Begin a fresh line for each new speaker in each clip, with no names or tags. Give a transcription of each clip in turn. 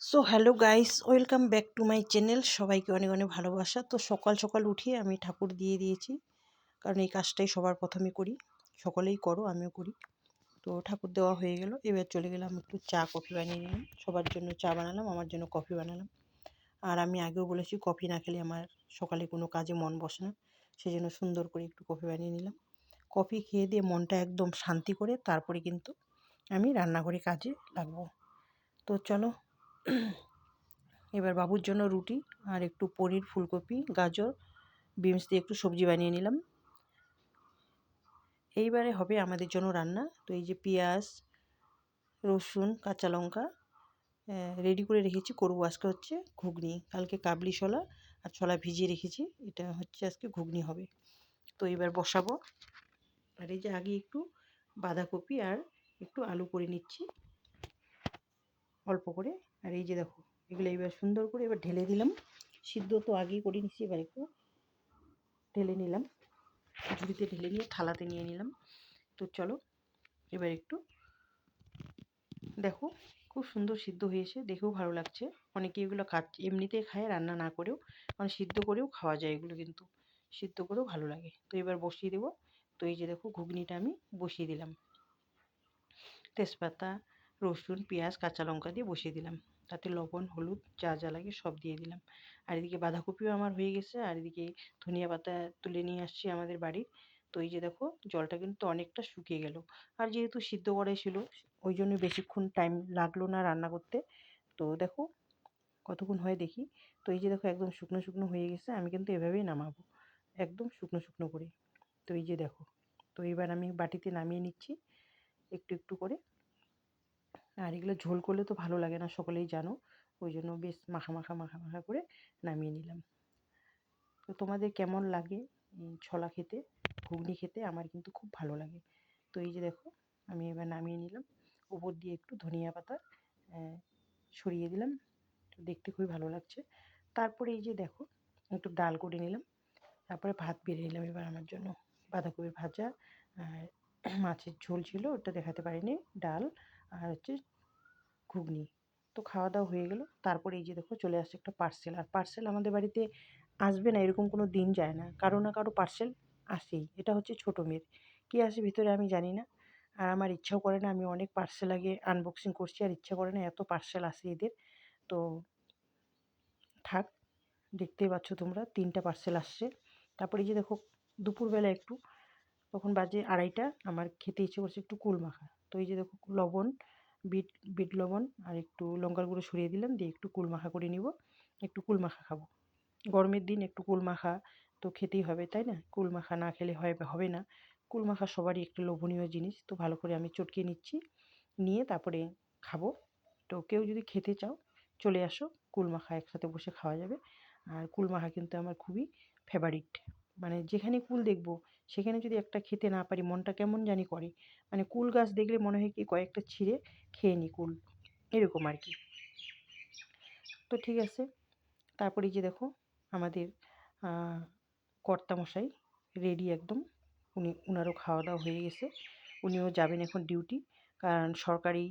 So hello guys, welcome back to my channel. সবাইকে অনেক অনেক ভালোবাসা। তো সকাল সকাল উঠিয়ে আমি ঠাকুর দিয়ে দিয়েছি, কারণ এই কাজটাই সবার প্রথমে করি। সকলেই করো, আমিও করি। তো ঠাকুর দেওয়া হয়ে গেল, এবার চলে গেলাম একটু চা কফি বানিয়ে নিলাম। সবার জন্য চা বানালাম, আমার জন্য কফি বানালাম। আর আমি আগেও বলেছি, কফি না খেলে আমার সকালে কোনো কাজে মন বসে না, সেই জন্য সুন্দর করে একটু কফি বানিয়ে নিলাম। কফি খেয়ে দিয়ে মনটা একদম শান্তি করে তারপরে কিন্তু আমি রান্নাঘরে কাজে লাগবো। তো চলো, এবার বাবুর জন্য রুটি আর একটু পনির, ফুলকপি, গাজর, বিনস দিয়ে একটু সবজি বানিয়ে নিলাম। এইবারে হবে আমাদের জন্য রান্না। তো এই যে পেঁয়াজ, রসুন, কাঁচা লঙ্কা রেডি করে রেখেছি, করবো আজকে হচ্ছে ঘুগনি। কালকে কাবলি ছোলা আর ছোলা ভিজিয়ে রেখেছি, এটা হচ্ছে আজকে ঘুগনি হবে। তো এবার বসাবো। আর এই যে আগে একটু বাঁধাকপি আর একটু আলু করে নিচ্ছি অল্প করে। আর এই যে দেখো, এগুলো এবার সুন্দর করে এবার ঢেলে দিলাম। সিদ্ধ তো আগেই করে নিচ্ছি, এবার একটু ঢেলে নিলাম, ঝুড়িতে ঢেলে নিয়ে থালাতে নিয়ে নিলাম। তো চলো, এবার একটু দেখো, খুব সুন্দর সিদ্ধ হয়েছে, দেখেও ভালো লাগছে। অনেকে এগুলো এমনিতেই খায়, রান্না না করেও, মানে সিদ্ধ করেও খাওয়া যায় এগুলো, কিন্তু সিদ্ধ করেও ভালো লাগে। তো এবার বসিয়ে দেবো। তো এই যে দেখো, ঘুগনিটা আমি বসিয়ে দিলাম, তেজপাতা, রসুন, পেঁয়াজ, কাঁচা লঙ্কা দিয়ে বসিয়ে দিলাম। তাতে লবণ, হলুদ যা যা লাগে সব দিয়ে দিলাম। আর এদিকে বাঁধাকপিও আমার হয়ে গেছে, আর এদিকে ধনিয়া পাতা তুলে নিয়ে আসছি আমাদের বাড়ির। তো এই যে দেখো, জলটা কিন্তু অনেকটা শুকিয়ে গেল। আর যেহেতু সিদ্ধ করাই ছিল, ওই জন্য বেশিক্ষণ টাইম লাগলো না রান্না করতে। তো দেখো কতক্ষণ হয় দেখি। তো এই যে দেখো, একদম শুকনো শুকনো হয়ে গেছে। আমি কিন্তু এভাবেই নামাবো, একদম শুকনো শুকনো করে। তো এই যে দেখো, তো এবার আমি বাটিতে নামিয়ে নিচ্ছি একটু একটু করে। আর এগুলো ঝোল করলে তো ভালো লাগে না, সকলেই জানো। ওই জন্য বেশ মাখা মাখা মাখা মাখা করে নামিয়ে নিলাম। তো তোমাদের কেমন লাগে ছোলা খেতে, ঘুগনি খেতে? আমার কিন্তু খুব ভালো লাগে। তো এই যে দেখো, আমি এবার নামিয়ে নিলাম। উপর দিয়ে একটু ধনিয়া পাতা ছড়িয়ে দিলাম, দেখতে খুবই ভালো লাগছে। তারপরে এই যে দেখো, একটু ডাল করে নিলাম, তারপরে ভাত বেড়ে নিলাম এবার আমার জন্য। বাঁধাকপি ভাজা আর মাছের ঝোল ছিল, ওটা দেখাতে পারিনি, ডাল আর হচ্ছে ঘুগনি। তো খাওয়া দাওয়া হয়ে গেল। তারপরে এই যে দেখো, চলে আসছে একটা পার্সেল। আর পার্সেল আমাদের বাড়িতে আসবে না এরকম কোনো দিন যায় না, কারো না কারো পার্সেল আসেই। এটা হচ্ছে ছোটো মেয়ের, কী আসে ভিতরে আমি জানি না। আর আমার ইচ্ছাও করে না, আমি অনেক পার্সেল আগে আনবক্সিং করছি, আর ইচ্ছা করে না, এত পার্সেল আসে এদের। তো থাক, দেখতেই পাচ্ছ তোমরা, 3টা পার্সেল আসছে। তারপরে এই যে দেখো, দুপুরবেলা একটু, তখন বাজে 2:30, আমার খেতে ইচ্ছে করছে একটু কুল মাখা। তো এই যে দেখো, লবণ, বিট বিট লবণ আর একটু লঙ্কার গুঁড়ো ছড়িয়ে দিলাম, দিয়ে একটু কুল মাখা করে নিব। একটু কুল মাখা খাবো, গরমের দিন একটু কুল মাখা তো খেতেই হবে, তাই না? কুল মাখা না খেলে হবে না। কুল মাখা সবারই একটু লোভনীয় জিনিস। তো ভালো করে আমি চটকে নিচ্ছি, নিয়ে তারপরে খাবো। তো কেউ যদি খেতে চাও, চলে আসো, কুল মাখা একসাথে বসে খাওয়া যাবে। আর কুল মাখা কিন্তু আমার খুবই ফেভারিট। মানে যেখানে কুল দেখবো, সেখানে যদি একটা খেতে না পারি, মনটা কেমন জানি করে। মানে কুল গাছ দেখলে মনে হয় কি, কয়েকটা ছিঁড়ে খেয়ে নিই কুল, এরকম আর কি। তো ঠিক আছে। তারপরে এই যে দেখো, আমাদের কর্তামশাই রেডি একদম। উনারও খাওয়া দাওয়া হয়ে গেছে, উনিও যাবেন এখন ডিউটি। কারণ সরকারি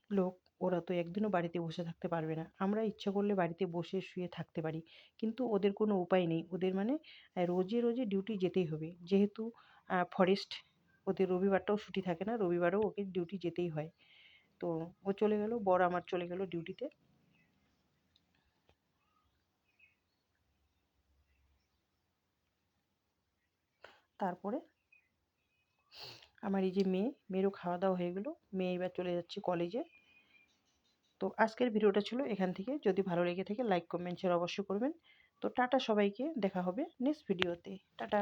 লোক, ওরা তো একদিনও বাড়িতে বসে থাকতে পারবে না। আমরা ইচ্ছা করলে বাড়িতে বসে শুয়ে থাকতে পারি, কিন্তু ওদের কোনো উপায় নেই। ওদের মানে রোজে রোজে ডিউটি যেতেই হবে, যেহেতু ফরেস্ট, ওদের রবিবারটাও ছুটি থাকে না, রবিবারেও ওকে ডিউটি যেতেই হয়। তো ও চলে গেল, বর আমার চলে গেল ডিউটিতে। তারপরে আমার এই যে মেয়েরও খাওয়া দাওয়া হয়ে গেলো, মেয়ে এবার চলে যাচ্ছে কলেজে। তো আজকের ভিডিওটা ছিল এখান থেকে। যদি ভালো লেগে থাকে, লাইক কমেন্ট শেয়ার অবশ্যই করবেন। তো টাটা সবাইকে, দেখা হবে নেক্সট ভিডিওতে। টাটা।